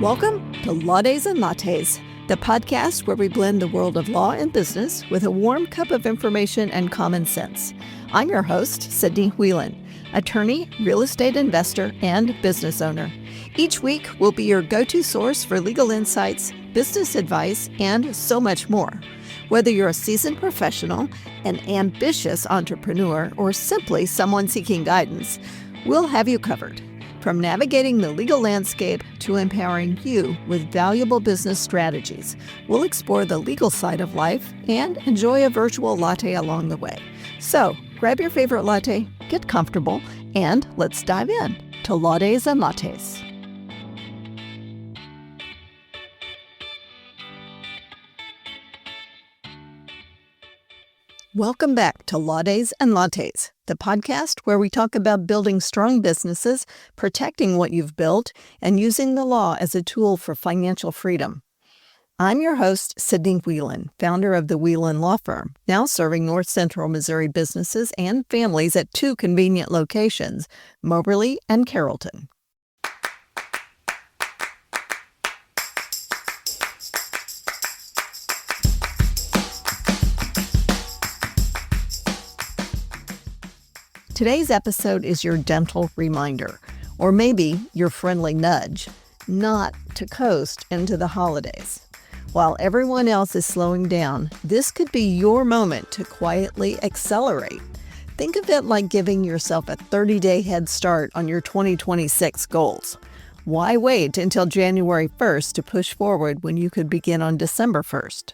Welcome to Law Days and Lattes, the podcast where we blend the world of law and business with a warm cup of information and common sense. I'm your host, Sidney, attorney, real estate investor, and business owner. Each week, we'll be your go-to source for legal insights, business advice, and so much more. Whether you're a seasoned professional, an ambitious entrepreneur, or simply someone seeking guidance, we'll have you covered. From navigating the legal landscape to empowering you with valuable business strategies, we'll explore the legal side of life and enjoy a virtual latte along the way. So, grab your favorite latte, get comfortable, and let's dive in to Law Days and Lattes. Welcome back to Law Days and Lattes, the podcast where we talk about building strong businesses, protecting what you've built, and using the law as a tool for financial freedom. I'm your host, Sidney, founder of the Whelan Law Firm, now serving North Central Missouri businesses and families at two convenient locations, Moberly and Carrollton. Today's episode is your gentle reminder, or maybe your friendly nudge, not to coast into the holidays. While everyone else is slowing down, this could be your moment to quietly accelerate. Think of it like giving yourself a 30-day head start on your 2026 goals. Why wait until January 1st to push forward when you could begin on December 1st?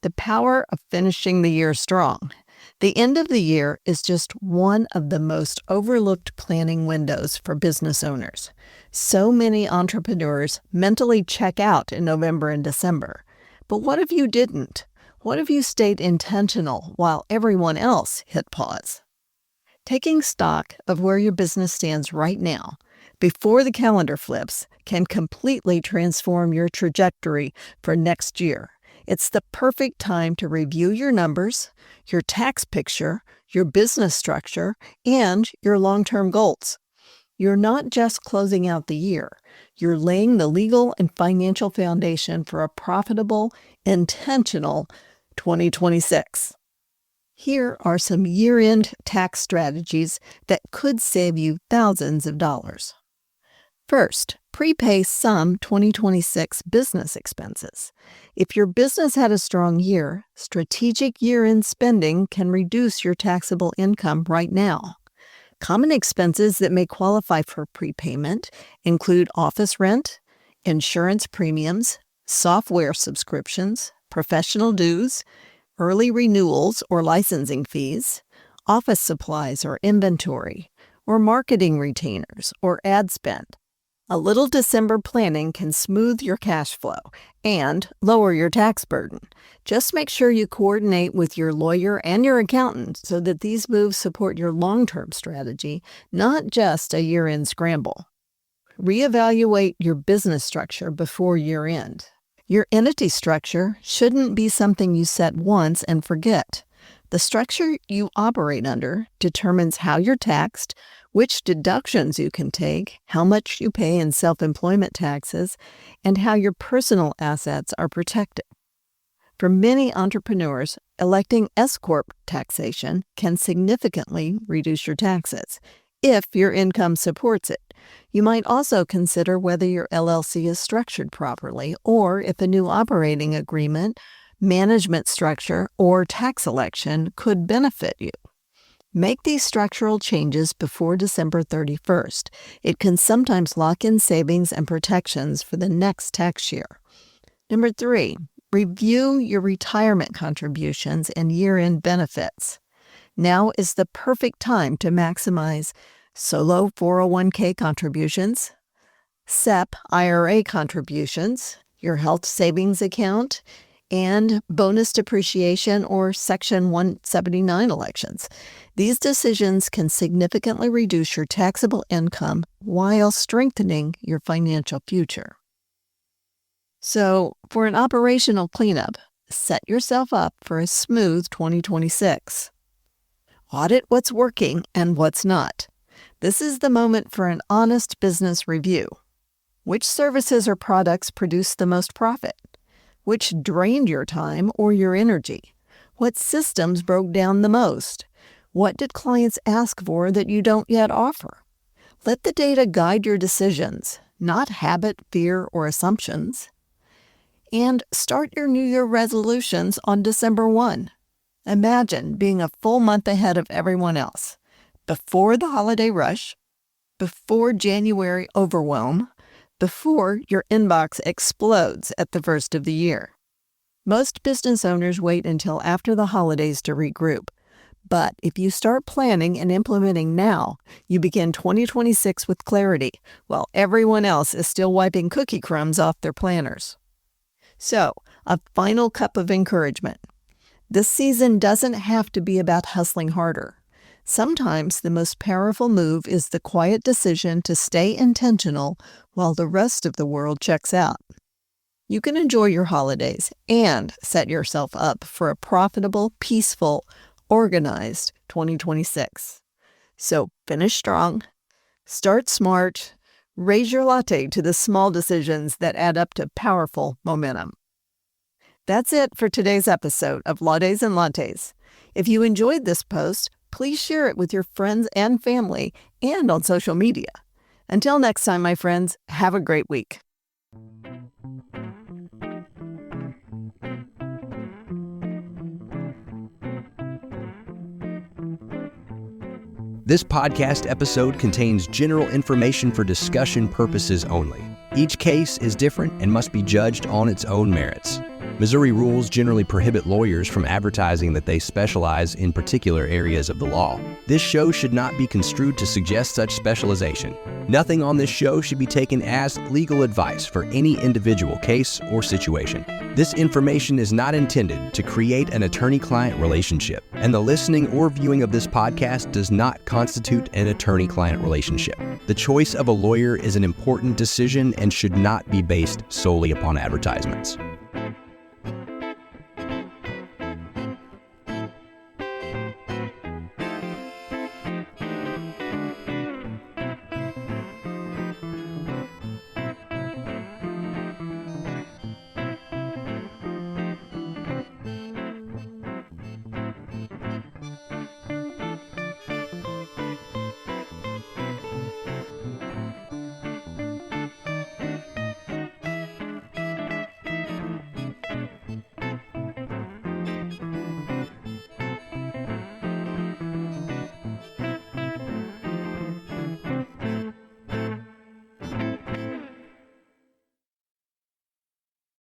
The power of finishing the year strong. The end of the year is just one of the most overlooked planning windows for business owners. So many entrepreneurs mentally check out in November and December. But what if you didn't? What if you stayed intentional while everyone else hit pause? Taking stock of where your business stands right now, before the calendar flips, can completely transform your trajectory for next year. It's the perfect time to review your numbers, your tax picture, your business structure, and your long-term goals. You're not just closing out the year. You're laying the legal and financial foundation for a profitable, intentional 2026. Here are some year-end tax strategies that could save you thousands of dollars. First, prepay some 2026 business expenses. If your business had a strong year, strategic year-end spending can reduce your taxable income right now. Common expenses that may qualify for prepayment include office rent, insurance premiums, software subscriptions, professional dues, early renewals or licensing fees, office supplies or inventory, or marketing retainers or ad spend. A little December planning can smooth your cash flow and lower your tax burden. Just make sure you coordinate with your lawyer and your accountant so that these moves support your long-term strategy, not just a year-end scramble. Reevaluate your business structure before year-end. Your entity structure shouldn't be something you set once and forget. The structure you operate under determines how you're taxed, which deductions you can take, how much you pay in self-employment taxes, and how your personal assets are protected. For many entrepreneurs, electing S-Corp taxation can significantly reduce your taxes, if your income supports it. You might also consider whether your LLC is structured properly, or if a new operating agreement, management structure, or tax election could benefit you. Make these structural changes before December 31st. It can sometimes lock in savings and protections for the next tax year. Number 3, review your retirement contributions and year-end benefits. Now is the perfect time to maximize solo 401k contributions, SEP IRA contributions, your health savings account, and bonus depreciation or Section 179 elections. These decisions can significantly reduce your taxable income while strengthening your financial future. So, for an operational cleanup, set yourself up for a smooth 2026. Audit what's working and what's not. This is the moment for an honest business review. Which services or products produce the most profit? Which drained your time or your energy? What systems broke down the most? What did clients ask for that you don't yet offer? Let the data guide your decisions, not habit, fear, or assumptions. And start your New Year resolutions on December 1. Imagine being a full month ahead of everyone else, before the holiday rush, before January overwhelm, before your inbox explodes at the first of the year. Most business owners wait until after the holidays to regroup. But if you start planning and implementing now, you begin 2026 with clarity, while everyone else is still wiping cookie crumbs off their planners. So, a final cup of encouragement. This season doesn't have to be about hustling harder. Sometimes the most powerful move is the quiet decision to stay intentional while the rest of the world checks out. You can enjoy your holidays and set yourself up for a profitable, peaceful, organized 2026. So finish strong, start smart, raise your latte to the small decisions that add up to powerful momentum. That's it for today's episode of Law Days and Lattes. If you enjoyed this post, please share it with your friends and family and on social media. Until next time, my friends, have a great week. This podcast episode contains general information for discussion purposes only. Each case is different and must be judged on its own merits. Missouri rules generally prohibit lawyers from advertising that they specialize in particular areas of the law. This show should not be construed to suggest such specialization. Nothing on this show should be taken as legal advice for any individual case or situation. This information is not intended to create an attorney-client relationship, and the listening or viewing of this podcast does not constitute an attorney-client relationship. The choice of a lawyer is an important decision and should not be based solely upon advertisements.